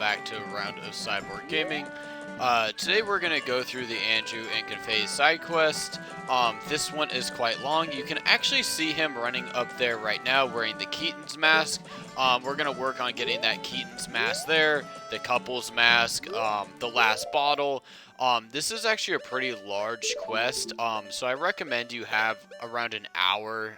back to a round of Cyborg Gaming. Today we're going to go through the Anju and Kafei side quest. This one is quite long. You can actually see him running up there right now wearing the Keaton's mask. We're going to work on getting that Keaton's mask there, the couple's mask, the last bottle. This is actually a pretty large quest, so I recommend you have around an hour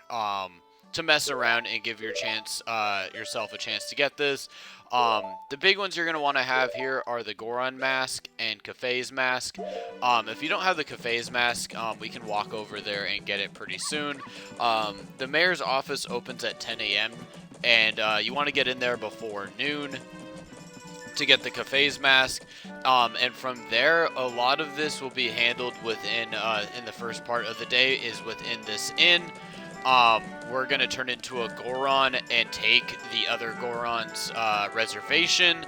to mess around and give yourself a chance to get this. The big ones you're going to want to have here are the Goron mask and Kafei's mask. If you don't have the Kafei's mask, we can walk over there and get it pretty soon. The mayor's office opens at 10 a.m. and you want to get in there before noon to get the Kafei's mask. And from there, a lot of this will be handled within in the first part of the day is within this inn. We're going to turn into a Goron and take the other Goron's reservation.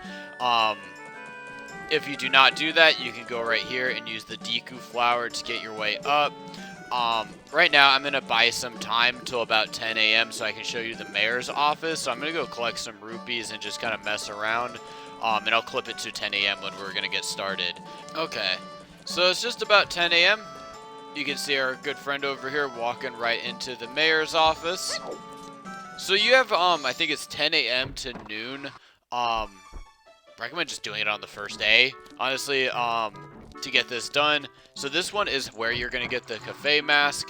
If you do not do that, you can go right here and use the Deku flower to get your way up. Right now, I'm going to buy some time till about 10 a.m. so I can show you the mayor's office. So I'm going to go collect some rupees and just kind of mess around. And I'll clip it to 10 a.m. when we're going to get started. Okay, so it's just about 10 a.m. You can see our good friend over here walking right into the mayor's office. So you have, I think it's 10 a.m. to noon. Recommend just doing it on the first day, honestly, to get this done. So this one is where you're going to get the Kafei mask.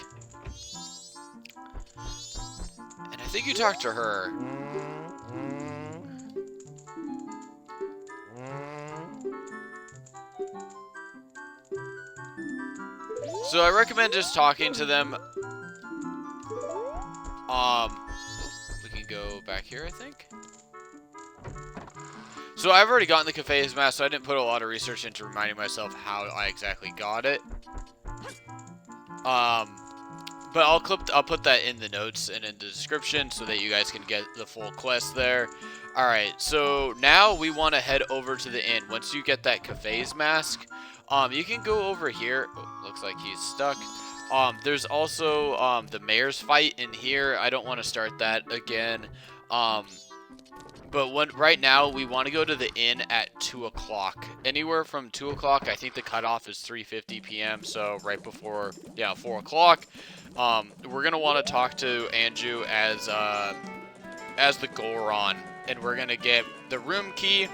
And I think you talked to her. So I recommend just talking to them. We can go back here, I think. So I've already gotten the Kafei's mask, so I didn't put a lot of research into reminding myself how I exactly got it. But I'll put that in the notes and in the description so that you guys can get the full quest there. Alright, so now we want to head over to the inn. Once you get that Kafei's mask, you can go over here. Oh, looks like he's stuck. There's also the mayor's fight in here. I don't want to start that again. But right now, we want to go to the inn at 2 o'clock. Anywhere from 2 o'clock, I think the cutoff is 3:50 p.m., so right before, 4 o'clock. We're going to want to talk to Anju as the Goron, and we're going to get the room key.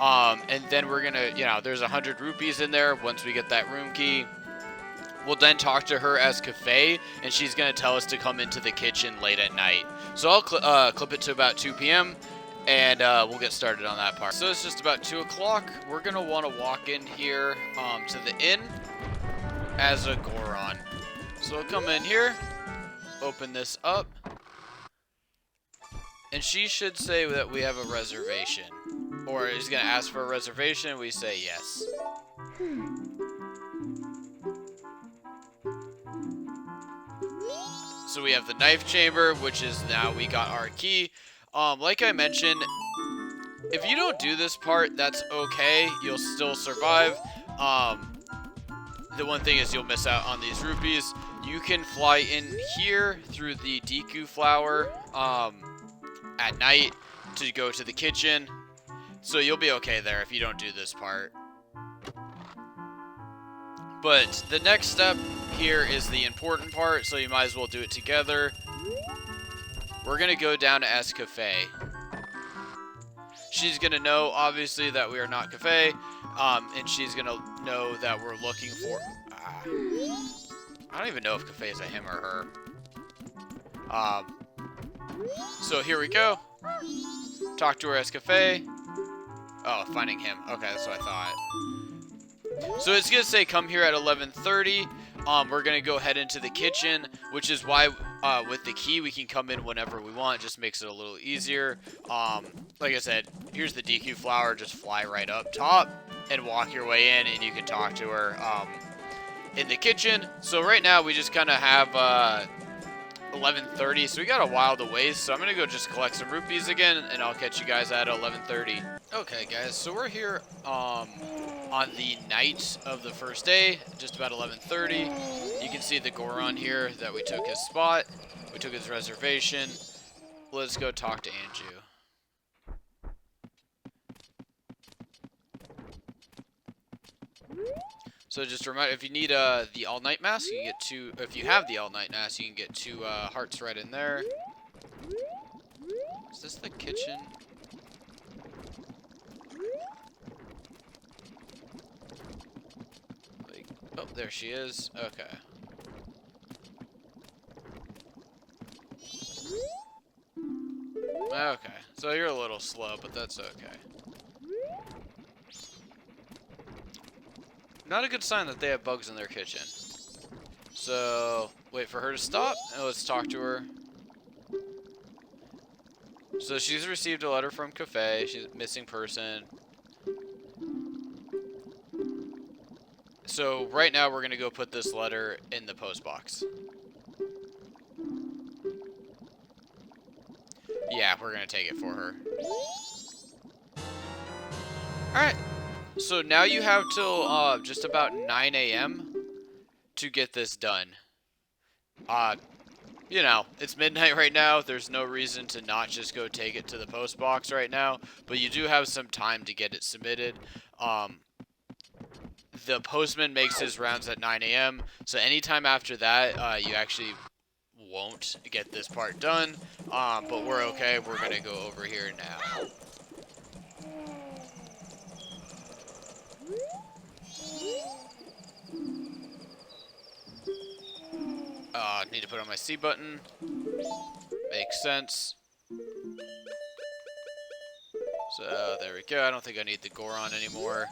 And then we're going to, there's 100 rupees in there. Once we get that room key, we'll then talk to her as Kafei, and she's going to tell us to come into the kitchen late at night. So I'll clip it to about 2 p.m., and we'll get started on that part. So it's just about 2 o'clock. We're going to want to walk in here to the inn as a Goron. So we'll come in here, open this up, and she should say that we have a reservation. Or is going to ask for a reservation, we say yes. So we have the knife chamber, which is now we got our key. Like I mentioned, if you don't do this part, that's okay. You'll still survive. The one thing is you'll miss out on these rupees. You can fly in here through the Deku flower at night to go to the kitchen. So you'll be okay there if you don't do this part. But the next step here is the important part, so you might as well do it together. We're going to go down to ask Kafei. She's going to know, obviously, that we are not Kafei, and she's going to know that we're looking for... I don't even know if Kafei is a him or her. So here we go. Talk to her as Kafei. Oh, finding him. Okay, that's what I thought. So it's going to say come here at 11:30. We're going to go head into the kitchen, which is why with the key we can come in whenever we want. Just makes it a little easier. Like I said, here's the DQ flower. Just fly right up top and walk your way in, and you can talk to her in the kitchen. So right now we just kind of have 11:30, so we got a while to waste. So I'm going to go just collect some rupees again, and I'll catch you guys at 11:30. Okay, guys, so we're here on the night of the first day, just about 11:30. You can see the Goron here that we took his spot. We took his reservation. Let's go talk to Anju. So just remember, if you need the all-night mask, you can get 2. If you have the all-night mask, you can get 2 hearts right in there. Is this the kitchen? Like, oh, there she is. Okay. Okay, so you're a little slow, but that's okay. Not a good sign that they have bugs in their kitchen. So, wait for her to stop, and let's talk to her. So she's received a letter from Kafei. She's a missing person. So right now we're going to go put this letter in the post box. Yeah, we're going to take it for her. Alright, so now you have till just about 9 a.m. to get this done. You know, it's midnight right now. There's no reason to not just go take it to the post box right now, but you do have some time to get it submitted. The postman makes his rounds at 9 a.m., so anytime after that, you actually won't get this part done, but we're okay. We're going to go over here now. Need to put on my C button. Makes sense. So, there we go. I don't think I need the Goron anymore.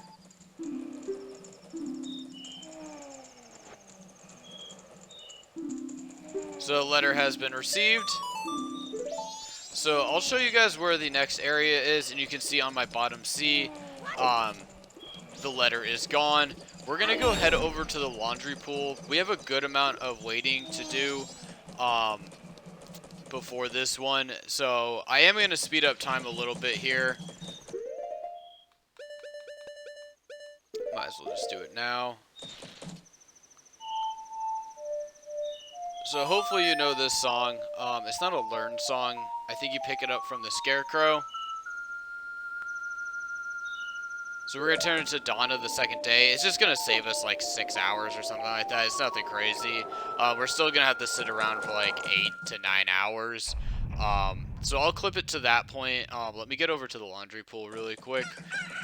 So, the letter has been received. So, I'll show you guys where the next area is, and you can see on my bottom C, the letter is gone. We're going to go head over to the laundry pool. We have a good amount of waiting to do before this one. So I am going to speed up time a little bit here. Might as well just do it now. So hopefully you know this song. It's not a learned song. I think you pick it up from the Scarecrow. So we're going to turn into Dawn of the Second Day. It's just going to save us like 6 hours or something like that. It's nothing crazy. We're still going to have to sit around for like 8 to 9 hours. So I'll clip it to that point. Let me get over to the laundry pool really quick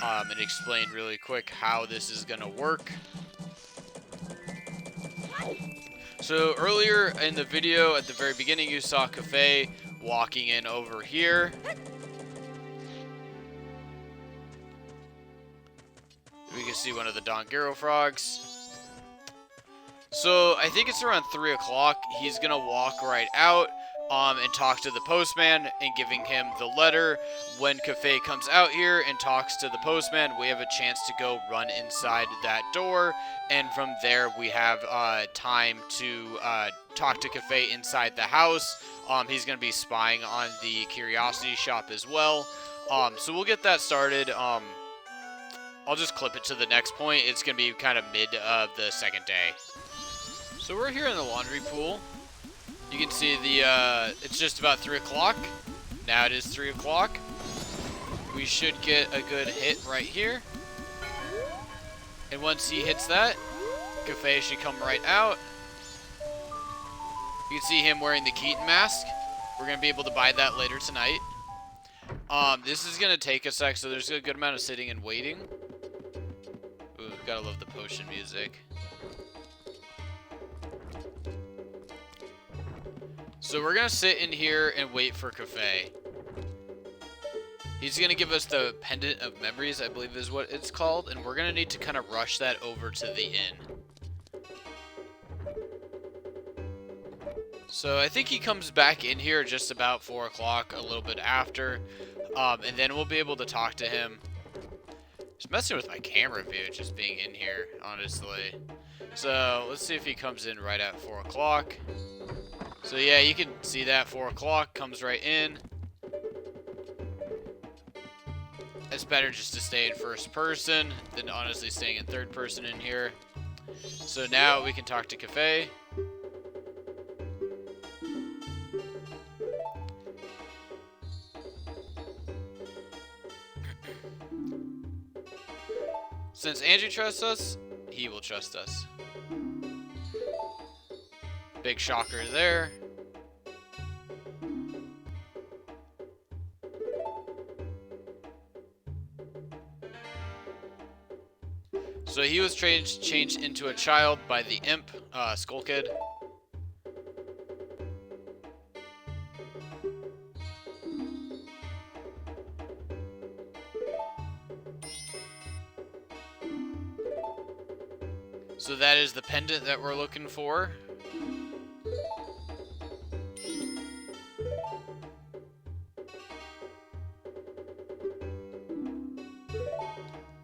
and explain really quick how this is going to work. So earlier in the video, at the very beginning, you saw Kafei walking in over here. We can see one of the Dongero frogs. So I think it's around 3 o'clock. He's going to walk right out and talk to the postman and giving him the letter. When Kafei comes out here and talks to the postman, we have a chance to go run inside that door. And from there, we have time to talk to Kafei inside the house. He's going to be spying on the curiosity shop as well. So we'll get that started. I'll just clip it to the next point. It's going to be kind of mid of the second day. So we're here in the laundry pool. You can see it's just about 3 o'clock. Now it is 3 o'clock. We should get a good hit right here. And once he hits that, Kafei should come right out. You can see him wearing the Keaton mask. We're going to be able to buy that later tonight. This is going to take a sec, so there's a good amount of sitting and waiting. Ooh, gotta love the potion music. So we're gonna sit in here and wait for Kafei. He's gonna give us the Pendant of Memories, I believe is what it's called, and we're gonna need to kind of rush that over to the inn. So I think he comes back in here just about 4 o'clock, a little bit after, and then we'll be able to talk to him. Just messing with my camera view, just being in here, honestly. So let's see if he comes in right at 4 o'clock. So yeah, you can see that 4 o'clock comes right in. It's better just to stay in first person than honestly staying in third person in here. So now we can talk to Kafei. Since Anju trusts us, he will trust us. Big shocker there. So he was changed into a child by the imp, Skull Kid. So that is the pendant that we're looking for.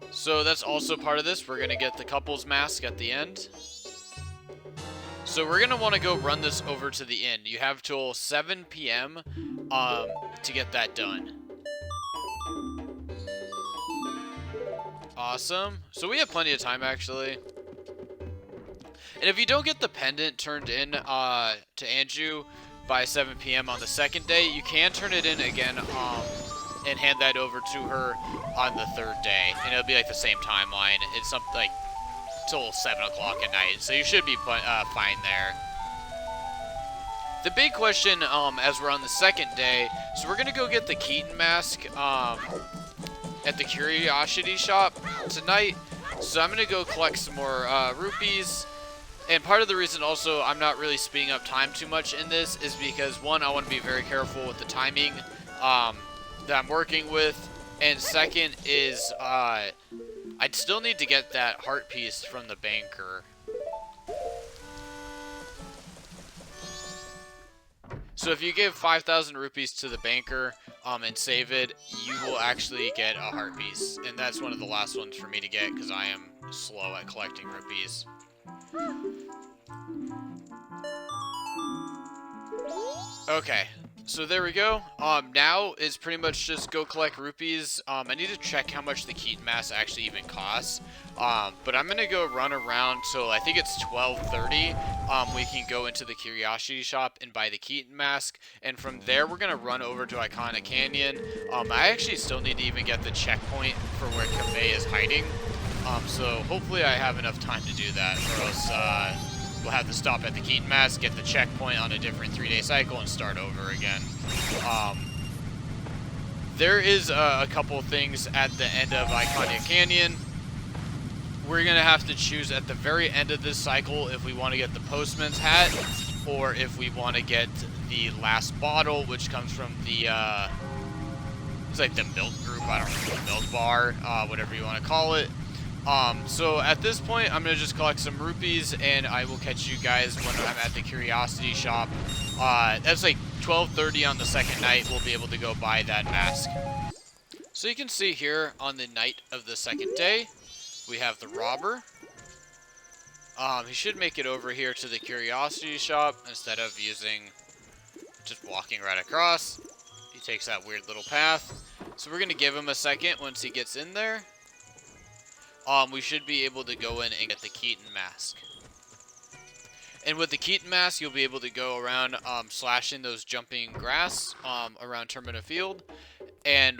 So that's also part of this. We're going to get the couple's mask at the end. So we're going to want to go run this over to the inn. You have till 7 p.m. To get that done. Awesome. So we have plenty of time, actually. And if you don't get the pendant turned in to Anju by 7 p.m. on the second day, you can turn it in again and hand that over to her on the third day. And it'll be like the same timeline. It's something like till 7 o'clock at night. So you should be fine there. The big question as we're on the second day, so we're going to go get the Keaton Mask at the Curiosity Shop tonight. So I'm going to go collect some more rupees. And part of the reason also I'm not really speeding up time too much in this is because, one, I want to be very careful with the timing that I'm working with. And second is I'd still need to get that heart piece from the banker. So if you give 5,000 rupees to the banker and save it, you will actually get a heart piece. And that's one of the last ones for me to get because I am slow at collecting rupees. Okay, so there we go. Now is pretty much just go collect rupees. I need to check how much the Keaton Mask actually even costs. But I'm gonna go run around till I think it's 12:30. We can go into the Curiosity Shop and buy the Keaton Mask, and from there we're gonna run over to Ikana Canyon. I actually still need to even get the checkpoint for where Kafei is hiding. So hopefully I have enough time to do that, or else we'll have to stop at the Keaton Mask, get the checkpoint on a different 3-day cycle, and start over again. There is a couple things at the end of Ikana Canyon. We're going to have to choose at the very end of this cycle if we want to get the Postman's hat, or if we want to get the last bottle, which comes from the, it's like the milk group, I don't know, the milk bar, whatever you want to call it. So at this point, I'm going to just collect some rupees, and I will catch you guys when I'm at the Curiosity Shop. That's like 12:30 on the second night, we'll be able to go buy that mask. So you can see here, on the night of the second day, we have the robber. He should make it over here to the Curiosity Shop, instead of just walking right across. He takes that weird little path. So we're going to give him a second once he gets in there. We should be able to go in and get the Keaton Mask. And with the Keaton Mask, you'll be able to go around slashing those jumping grass around Termina Field and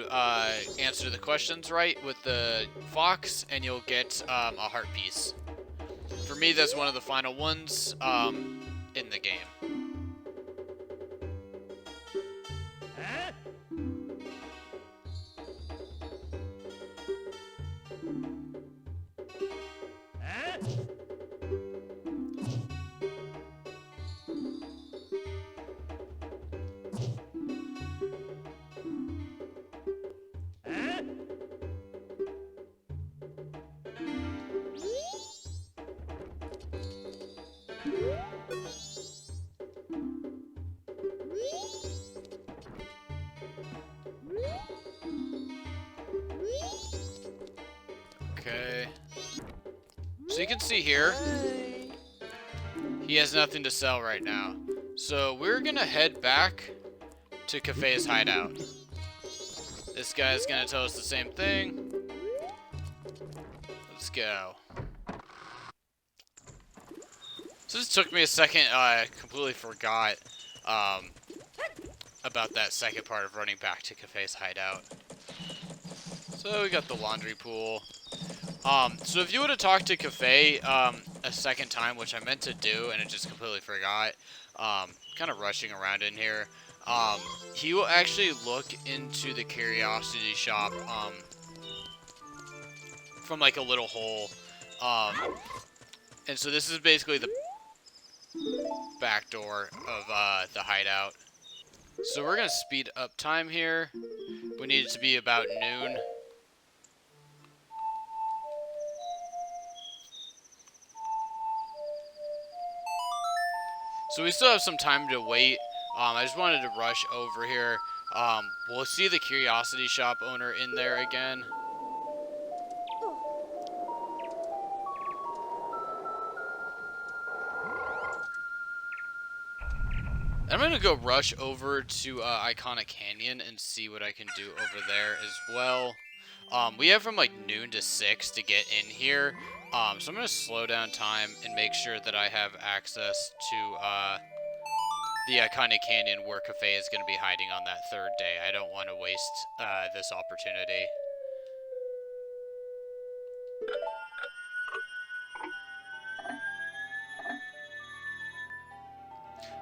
answer the questions right with the fox, and you'll get a heart piece. For me, that's one of the final ones in the game. Okay. So you can see here, he has nothing to sell right now. So we're gonna head back to Kafei's hideout. This guy's gonna tell us the same thing. Let's go. So this took me a second. I completely forgot about that second part of running back to Kafei's hideout. So So we got the laundry pool. So if you would have talked to Kafei a second time, which I meant to do and I just completely forgot, kind of rushing around in here, he will actually look into the curiosity shop from like a little hole. And so this is basically the back door of the hideout. So we're going to speed up time here. We need it to be about noon. So we still have some time to wait. I just wanted to rush over here. We'll see the curiosity shop owner in there again. I'm going to go rush over to Ikana Canyon and see what I can do over there as well. We have from like noon to 6 to get in here. So I'm going to slow down time and make sure that I have access to the Ikana Canyon where Kafei is going to be hiding on that third day. I don't want to waste this opportunity.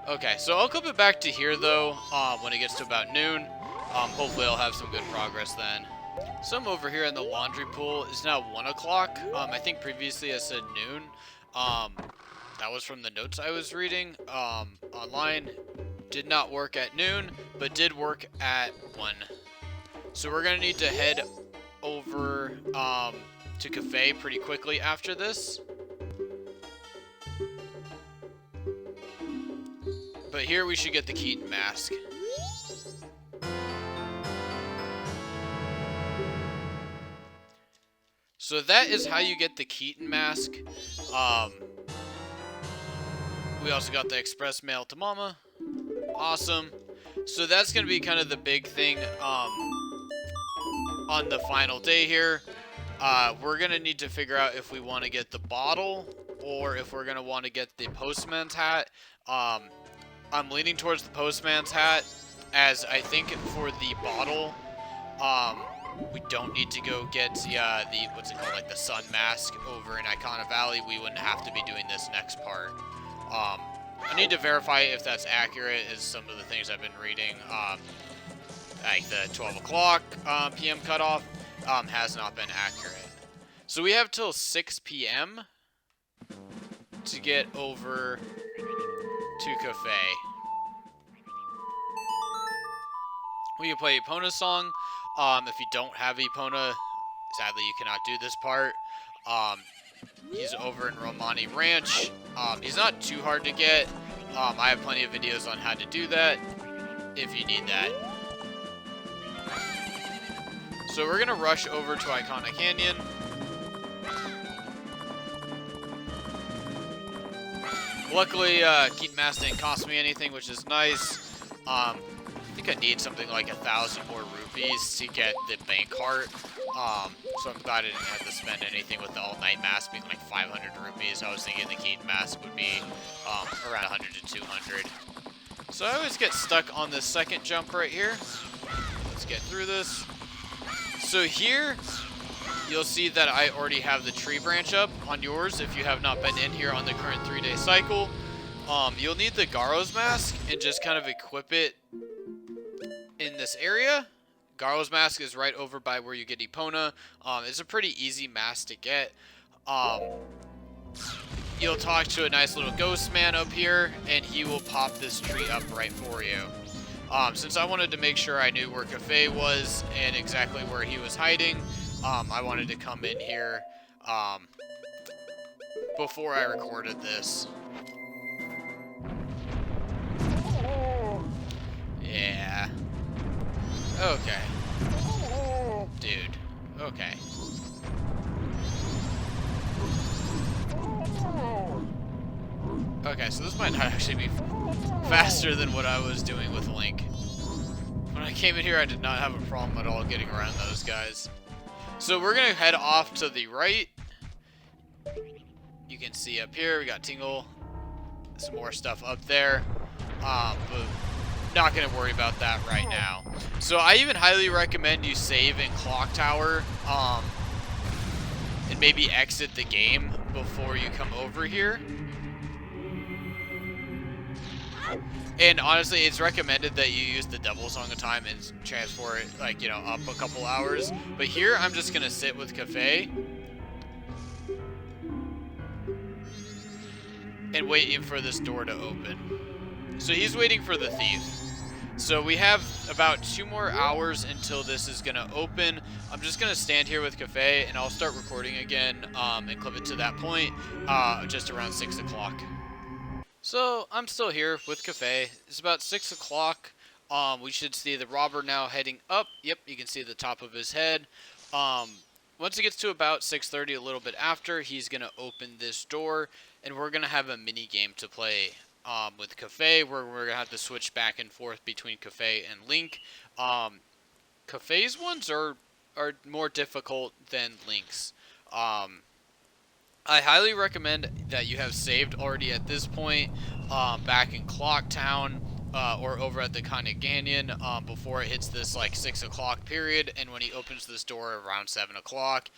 Okay, so I'll clip it back to here though when it gets to about noon. Hopefully I'll have some good progress then. So I'm over here in the laundry pool. It's now 1 o'clock. I think previously I said noon. That was from the notes I was reading online. Did not work at noon, but did work at 1. So we're going to need to head over to Kafei pretty quickly after this. But here we should get the Keaton Mask. So that is how you get the Keaton Mask. We also got the express mail to Mama. Awesome. So that's going to be kind of the big thing on the final day here. We're going to need to figure out if we want to get the bottle or if we're going to want to get the postman's hat. I'm leaning towards the postman's hat, as I think for the bottle, we don't need to go get the what's it called, like the sun mask over in Ikana Valley. We wouldn't have to be doing this next part. I need to verify if that's accurate, is some of the things I've been reading. Like the 12 o'clock p.m. cutoff has not been accurate. So we have till 6 p.m. to get over to Kafei. We can play Epona's song. If you don't have Epona, sadly you cannot do this part. He's over in Romani Ranch. He's not too hard to get. I have plenty of videos on how to do that, if you need that. So we're gonna rush over to Ikana Canyon. Luckily, Keaton Mask didn't cost me anything, which is nice. I think I need something like 1,000 more rupees to get the bank cart. So I'm glad I didn't have to spend anything with the all-night mask being like 500 rupees. I was thinking the Keaton Mask would be around 100 to 200. So I always get stuck on this second jump right here. Let's get through this. So here, you'll see that I already have the tree branch up on yours if you have not been in here on the current 3-day cycle. You'll need the Garo's mask and just kind of equip it in this area. Garo's mask is right over by where you get Epona. It's a pretty easy mask to get. You'll talk to a nice little ghost man up here, and he will pop this tree up right for you. Since I wanted to make sure I knew where Kafei was and exactly where he was hiding, I wanted to come in here before I recorded this. Yeah. Okay. Dude. Okay. Okay, so this might not actually be faster than what I was doing with Link. When I came in here, I did not have a problem at all getting around those guys. So we're going to head off to the right. You can see up here, we got Tingle. Some more stuff up there. But not going to worry about that right now. So I even highly recommend you save in Clock Tower, and maybe exit the game before you come over here. And honestly, it's recommended that you use the double song of time and transfer it, like, you know, up a couple hours. But here, I'm just going to sit with Kafei and waiting for this door to open. So he's waiting for the thief. So we have about 2 more hours until this is going to open. I'm just going to stand here with Kafei, and I'll start recording again and clip it to that point just around 6 o'clock. So I'm still here with Kafei. It's about 6 o'clock. We should see the robber now heading up. Yep, you can see the top of his head. Once it gets to about 6:30, a little bit after, he's going to open this door, and we're going to have a mini game to play with Kafei, where we're going to have to switch back and forth between Kafei and Link. Kafei's ones are more difficult than Link's. I highly recommend that you have saved already at this point, back in Clock Town, or over at the Ikana Canyon, before it hits this like 6 o'clock period, and when he opens this door around 7 o'clock.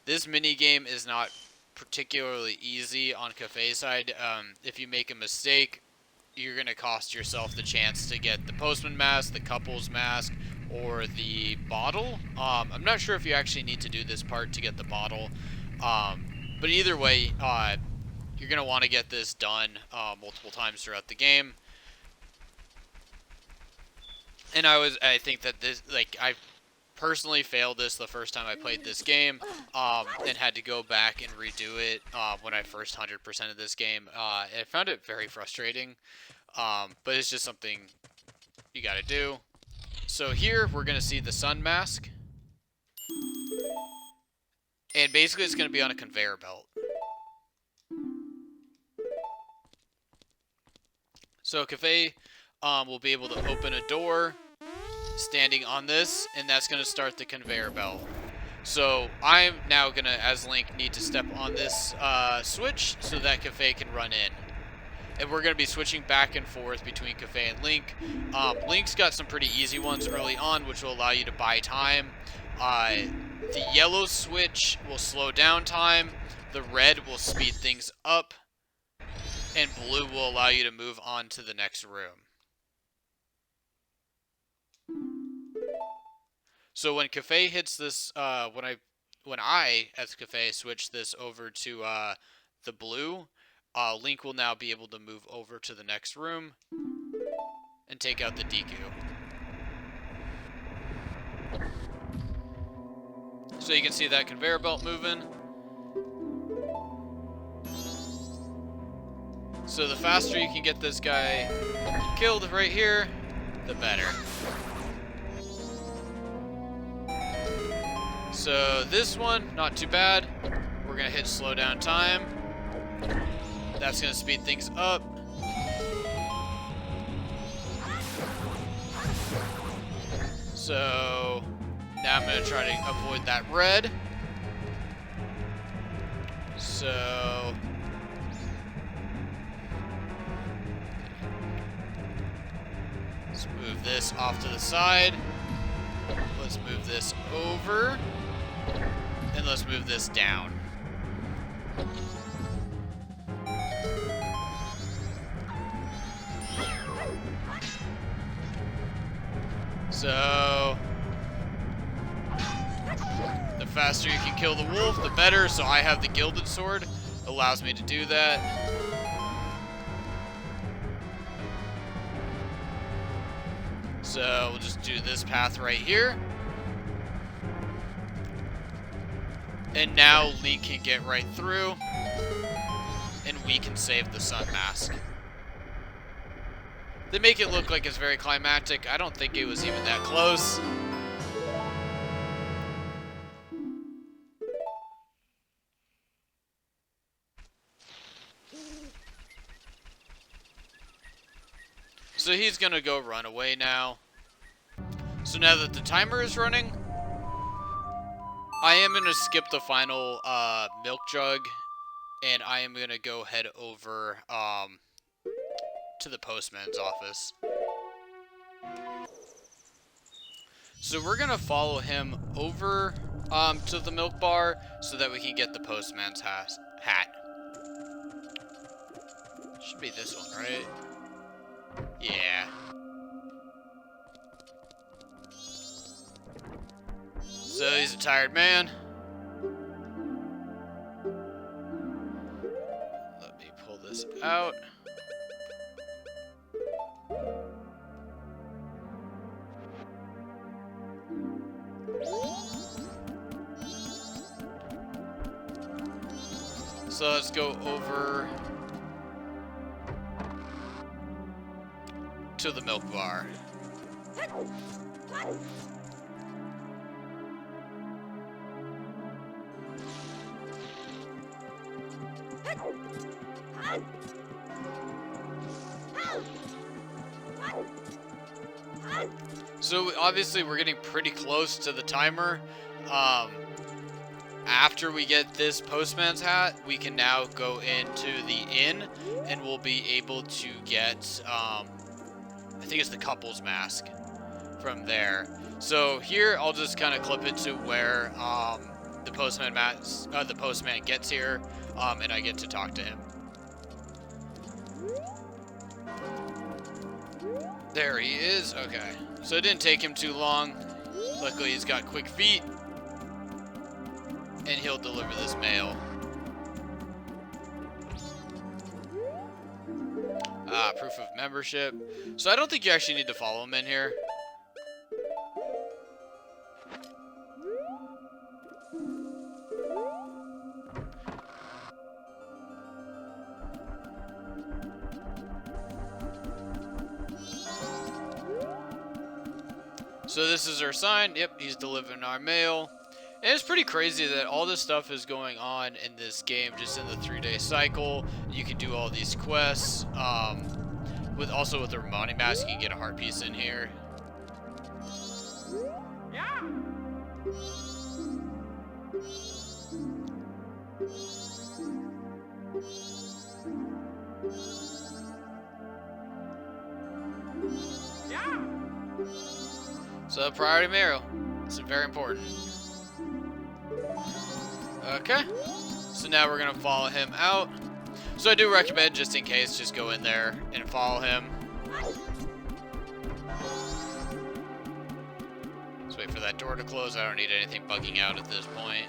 This mini game is not particularly easy on Kafei's side. If you make a mistake, you're going to cost yourself the chance to get the Postman Mask, the Couple's Mask, or the bottle. I'm not sure if you actually need to do this part to get the bottle. But either way, you're going to want to get this done multiple times throughout the game. And I think that this, like, I personally failed this the first time I played this game, and had to go back and redo it when I first 100%ed this game. I found it very frustrating, but it's just something you got to do. So here, we're going to see the Sun Mask. And basically, it's going to be on a conveyor belt. So Kafei will be able to open a door standing on this, and that's going to start the conveyor belt. So I'm now going to, as Link, need to step on this switch so that Kafei can run in. And we're going to be switching back and forth between Kafei and Link. Link's got some pretty easy ones early on, which will allow you to buy time. The yellow switch will slow down time, the red will speed things up, and blue will allow you to move on to the next room. So when Kafei hits this, when I, as Kafei, switch this over to the blue, Link will now be able to move over to the next room and take out the Deku. So you can see that conveyor belt moving. So the faster you can get this guy killed right here, the better. So this one, not too bad. We're going to hit slow down time. That's going to speed things up. So now I'm going to try to avoid that red. So let's move this off to the side. Let's move this over. And let's move this down. So the faster you can kill the wolf, the better. So I have the gilded sword, allows me to do that. So we'll just do this path right here. And now Link can get right through, and we can save the Sun Mask. They make it look like it's very climactic. I don't think it was even that close. So he's gonna go run away now. So now that the timer is running, I am gonna skip the final milk jug, and I am gonna go head over to the postman's office. So we're gonna follow him over to the milk bar so that we can get the postman's hat. Should be this one, right? Yeah. So he's a tired man. Let me pull this out. So let's go over to the milk bar. So obviously we're getting pretty close to the timer. After we get this postman's hat, we can now go into the inn and we'll be able to get, I think it's the couple's mask from there. So here, I'll just kind of clip it to where the postman gets here, and I get to talk to him. There he is. Okay, so it didn't take him too long. Luckily, he's got quick feet. And he'll deliver this mail. Proof of membership. So I don't think you actually need to follow him in here. So this is our sign. Yep, he's delivering our mail. And it's pretty crazy that all this stuff is going on in this game, just in the 3-day cycle. You can do all these quests. With the Romani mask, you can get a heart piece in here. Yeah. Yeah. So priority mail. It's very important. Okay, so now we're gonna follow him out. So I do recommend, just in case, just go in there and follow him. Let's wait for that door to close. I don't need anything bugging out at this point.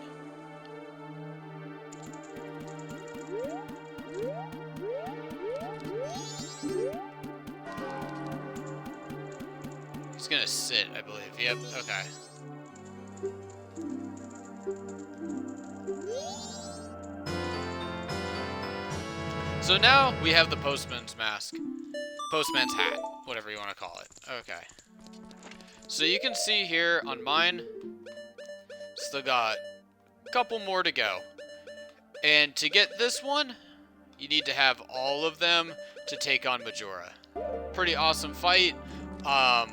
He's gonna sit, I believe. Yep, okay. So now we have the postman's mask. Postman's hat, whatever you want to call it. Okay. So you can see here on mine, still got a couple more to go. And to get this one, you need to have all of them to take on Majora. Pretty awesome fight. Highly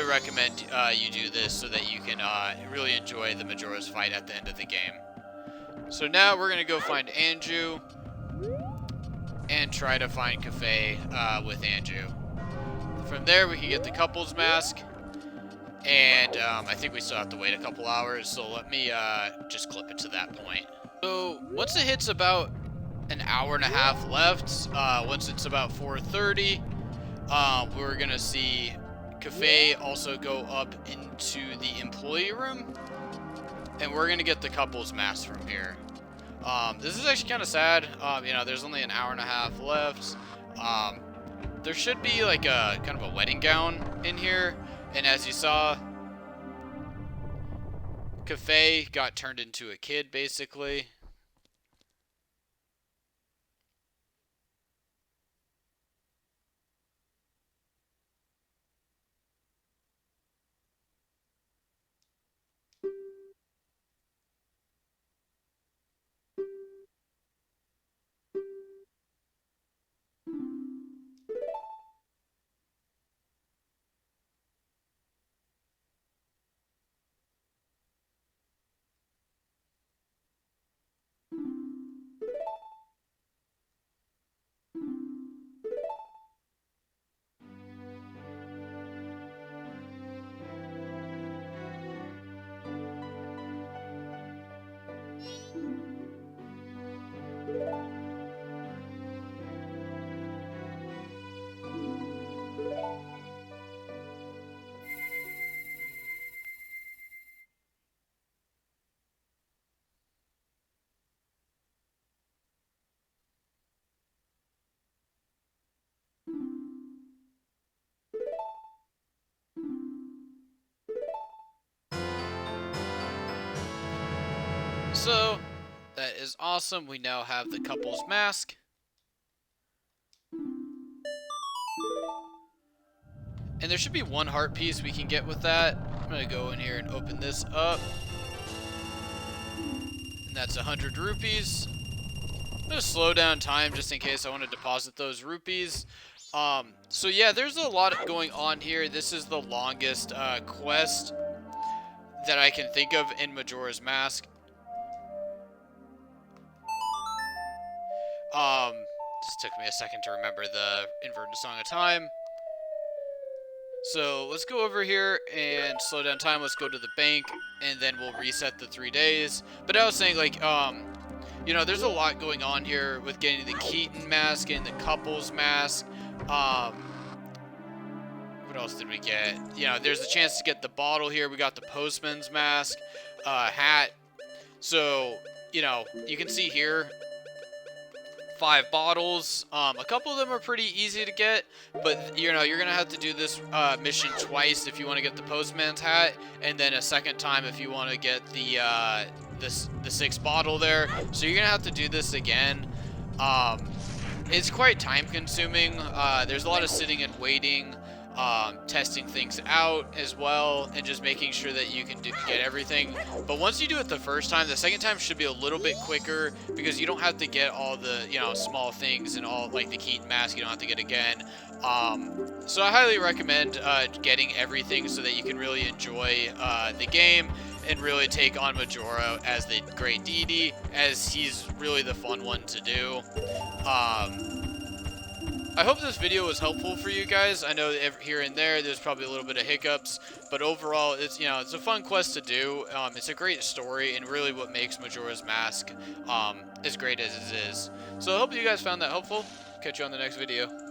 recommend you do this so that you can really enjoy the Majora's fight at the end of the game. So now we're going to go find Anju and try to find Kafei with Anju. From there, we can get the couple's mask, and I think we still have to wait a couple hours, so let me just clip it to that point. So once it hits about an hour and a half left, once it's about 4:30, we're going to see Kafei also go up into the employee room, and we're going to get the couple's mask from here. This is actually kind of sad. You know, there's only an hour and a half left. There should be like a kind of a wedding gown in here. And as you saw, Kafei got turned into a kid, basically. so that is awesome. We now have the couple's mask. And there should be one heart piece we can get with that. I'm going to go in here and open this up. And that's 100 rupees. I'm going to slow down time just in case I want to deposit those rupees. So yeah, there's a lot going on here. This is the longest quest that I can think of in Majora's Mask. Just took me a second to remember the inverted Song of Time. So let's go over here and slow down time. Let's go to the bank, and then we'll reset the 3 days. But I was saying, like, you know, there's a lot going on here with getting the Keaton mask and the couple's mask. What else did we get? You know, there's a chance to get the bottle here. We got the Postman's mask, hat. So, you know, you can see here, 5 bottles. A couple of them are pretty easy to get, but you know, you're gonna have to do this mission twice if you want to get the Postman's hat, and then a second time if you want to get the 6th bottle there. So you're gonna have to do this again. It's quite time consuming. There's a lot of sitting and waiting, testing things out as well, and just making sure that you can get everything. But once you do it the first time, the second time should be a little bit quicker, because you don't have to get all the, you know, small things and all, like the Keaton mask, you don't have to get again. So I highly recommend getting everything so that you can really enjoy the game and really take on Majora as the great deity, as he's really the fun one to do. I hope this video was helpful for you guys. I know that here and there's probably a little bit of hiccups, but overall, it's, you know, it's a fun quest to do. It's a great story, and really what makes Majora's Mask as great as it is. So I hope you guys found that helpful. Catch you on the next video.